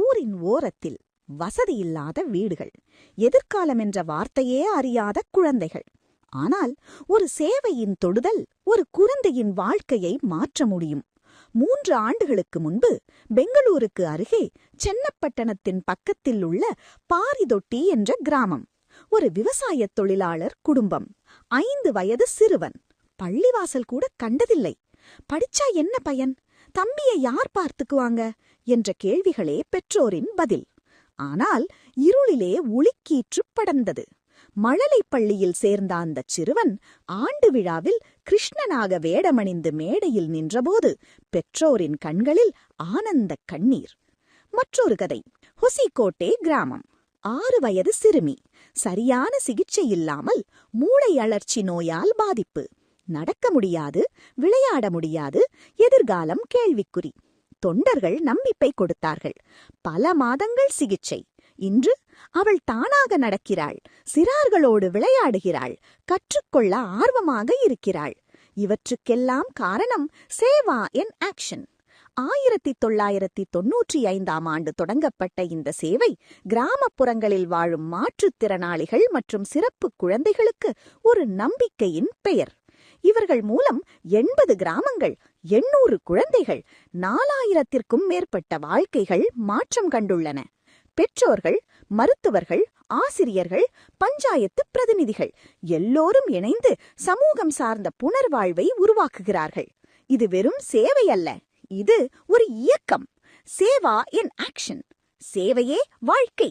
ஊரின் ஓரத்தில் வசதியில்லாத வீடுகள், எதிர்காலம் என்ற வார்த்தையே அறியாத குழந்தைகள். ஆனால் ஒரு சேவையின் தொடுதல் ஒரு குழந்தையின் வாழ்க்கையை மாற்ற முடியும். 3 ஆண்டுகளுக்கு முன்பு பெங்களூருக்கு அருகே சென்னப்பட்டணத்தின் பக்கத்தில் உள்ள பாரிதொட்டி என்ற கிராமம். ஒரு விவசாயத் தொழிலாளர் குடும்பம். 5 வயது சிறுவன். பள்ளிவாசல் கூட கண்டதில்லை. படிச்சா என்ன பயன்? தம்பியை யார் பார்த்துக்குவாங்க என்ற கேள்விகளே பெற்றோரின் பதில். ஆனால் இருளிலே ஒளிக்கீற்று படர்ந்தது. மழலைப் பள்ளியில் சேர்ந்த அந்தச் சிறுவன் ஆண்டு விழாவில் கிருஷ்ணனாக வேடமணிந்து மேடையில் நின்றபோது பெற்றோரின் கண்களில் ஆனந்தக் கண்ணீர். மற்றொரு கதை. ஹொசிகோட்டே கிராமம். 6 வயது சிறுமி. சரியான சிகிச்சை இல்லாமல் மூளை அழற்சி நோயால் பாதிப்பு. நடக்க முடியாது, விளையாட முடியாது, எதிர்காலம் கேள்விக்குறி. தொண்டர்கள் நம்பிக்கை கொடுத்தார்கள். பல மாதங்கள் சிகிச்சை. இன்று அவள் தானாக நடக்கிறாள், சிறார்களோடு விளையாடுகிறாள், கற்றுக்கொள்ள ஆர்வமாக இருக்கிறாள். இவற்றுக்கெல்லாம் காரணம் சேவா இன் ஆக்ஷன். 1995ஆம் ஆண்டு தொடங்கப்பட்ட இந்த சேவை கிராமப்புறங்களில் வாழும் மாற்றுத்திறனாளிகள் மற்றும் சிறப்பு குழந்தைகளுக்கு ஒரு நம்பிக்கையின் பெயர். இவர்கள் மூலம் 80 கிராமங்கள், 800 குழந்தைகள், 4000த்திற்கும் மேற்பட்ட வாழ்க்கைகள் மாற்றம் கண்டுள்ளன. பெற்றோர்கள், மருத்துவர்கள், ஆசிரியர்கள், பஞ்சாயத்து பிரதிநிதிகள் எல்லோரும் இணைந்து சமூகம் சார்ந்த புனர்வாழ்வை உருவாக்குகிறார்கள். இது வெறும் சேவை அல்ல, இது ஒரு இயக்கம். Seva in action. சேவையே வாழ்க்கை.